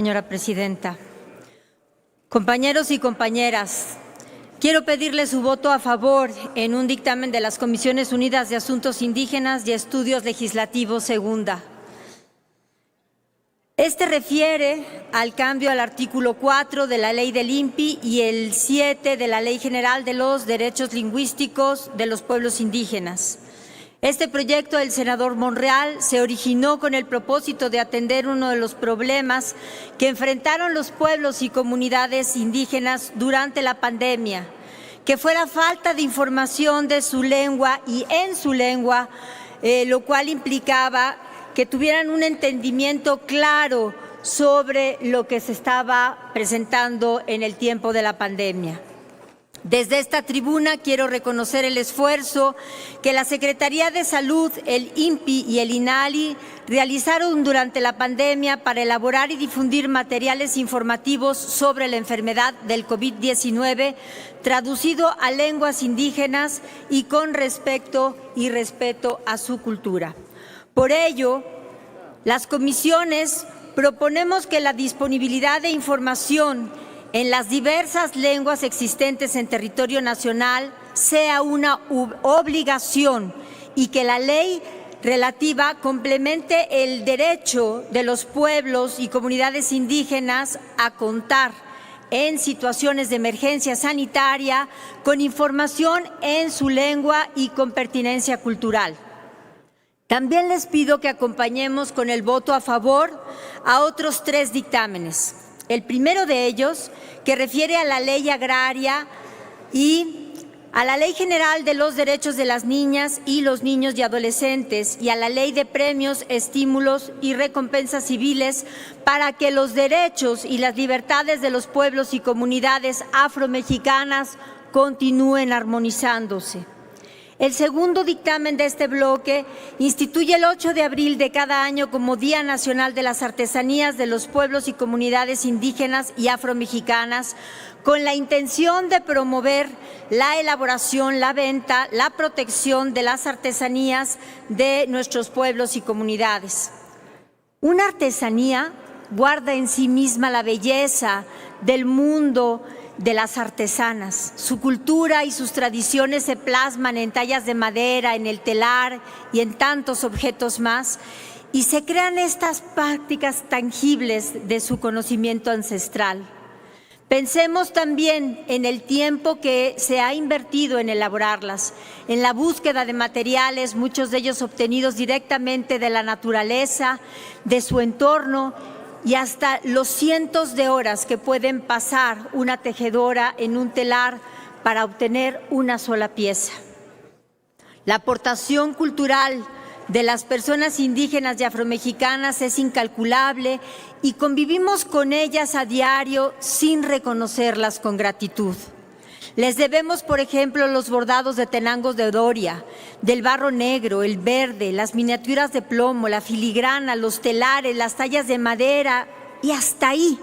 Señora presidenta, compañeros y compañeras, quiero pedirle su voto a favor en un dictamen de las Comisiones Unidas de Asuntos Indígenas y Estudios Legislativos Segunda. Este refiere al cambio al artículo 4 de la Ley del INPI y el 7 de la Ley General de los Derechos Lingüísticos de los Pueblos Indígenas. Este proyecto del senador Monreal se originó con el propósito de atender uno de los problemas que enfrentaron los pueblos y comunidades indígenas durante la pandemia, que fue la falta de información de su lengua y en su lengua, lo cual implicaba que tuvieran un entendimiento claro sobre lo que se estaba presentando en el tiempo de la pandemia. Desde esta tribuna quiero reconocer el esfuerzo que la Secretaría de Salud, el INPI y el INALI realizaron durante la pandemia para elaborar y difundir materiales informativos sobre la enfermedad del COVID-19, traducido a lenguas indígenas y con respeto a su cultura. Por ello, las comisiones proponemos que la disponibilidad de información en las diversas lenguas existentes en territorio nacional sea una obligación y que la ley relativa complemente el derecho de los pueblos y comunidades indígenas a contar en situaciones de emergencia sanitaria con información en su lengua y con pertinencia cultural. También les pido que acompañemos con el voto a favor a otros 3 dictámenes. El primero de ellos, que refiere a la Ley Agraria y a la Ley General de los Derechos de las Niñas y los Niños y Adolescentes y a la Ley de Premios, Estímulos y Recompensas Civiles para que los derechos y las libertades de los pueblos y comunidades afromexicanas continúen armonizándose. El segundo dictamen de este bloque instituye el 8 de abril de cada año como Día Nacional de las Artesanías de los Pueblos y Comunidades Indígenas y Afromexicanas, con la intención de promover la elaboración, la venta, la protección de las artesanías de nuestros pueblos y comunidades. Una artesanía guarda en sí misma la belleza del mundo de las artesanas. Su cultura y sus tradiciones se plasman en tallas de madera, en el telar y en tantos objetos más, y se crean estas prácticas tangibles de su conocimiento ancestral. Pensemos también en el tiempo que se ha invertido en elaborarlas, en la búsqueda de materiales, muchos de ellos obtenidos directamente de la naturaleza, de su entorno, y hasta los cientos de horas que pueden pasar una tejedora en un telar para obtener una sola pieza. La aportación cultural de las personas indígenas y afromexicanas es incalculable y convivimos con ellas a diario sin reconocerlas con gratitud. Les debemos, por ejemplo, los bordados de tenangos de Doria, del barro negro, el verde, las miniaturas de plomo, la filigrana, los telares, las tallas de madera y hasta ahí,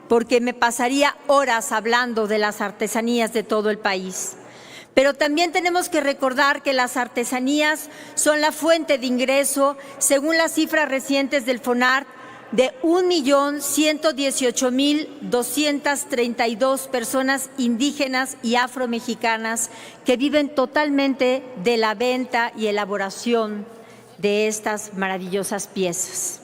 porque me pasaría horas hablando de las artesanías de todo el país. Pero también tenemos que recordar que las artesanías son la fuente de ingreso, según las cifras recientes del FONART, de 1.118.232 personas indígenas y afromexicanas que viven totalmente de la venta y elaboración de estas maravillosas piezas.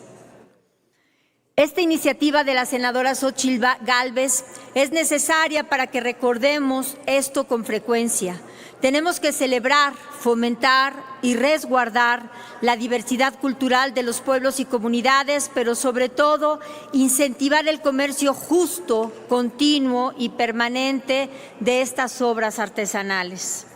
Esta iniciativa de la senadora Xóchitl Gálvez es necesaria para que recordemos esto con frecuencia. Tenemos que celebrar, fomentar y resguardar la diversidad cultural de los pueblos y comunidades, pero sobre todo incentivar el comercio justo, continuo y permanente de estas obras artesanales.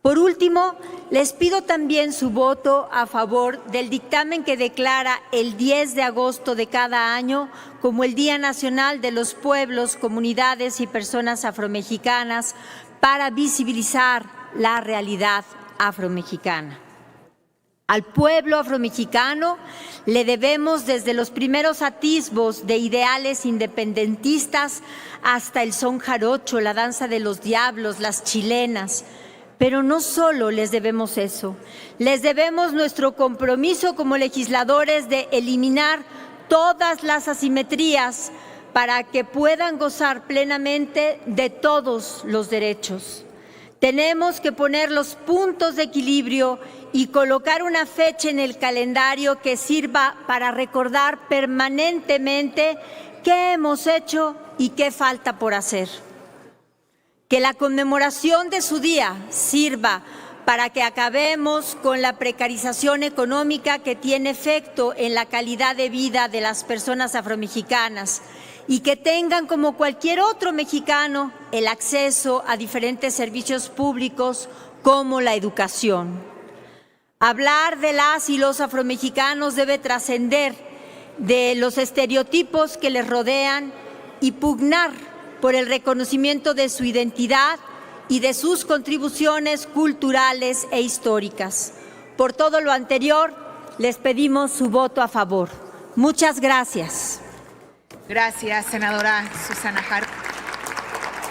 Por último, les pido también su voto a favor del dictamen que declara el 10 de agosto de cada año como el Día Nacional de los Pueblos, Comunidades y Personas Afromexicanas para visibilizar la realidad afromexicana. Al pueblo afromexicano le debemos desde los primeros atisbos de ideales independentistas hasta el son jarocho, la danza de los diablos, las chilenas. Pero no solo les debemos eso, les debemos nuestro compromiso como legisladores de eliminar todas las asimetrías para que puedan gozar plenamente de todos los derechos. Tenemos que poner los puntos de equilibrio y colocar una fecha en el calendario que sirva para recordar permanentemente qué hemos hecho y qué falta por hacer. Que la conmemoración de su día sirva para que acabemos con la precarización económica que tiene efecto en la calidad de vida de las personas afromexicanas y que tengan, como cualquier otro mexicano, el acceso a diferentes servicios públicos como la educación. Hablar de las y los afromexicanos debe trascender de los estereotipos que les rodean y pugnar por el reconocimiento de su identidad y de sus contribuciones culturales e históricas. Por todo lo anterior, les pedimos su voto a favor. Muchas gracias. Gracias, senadora Susana Hart.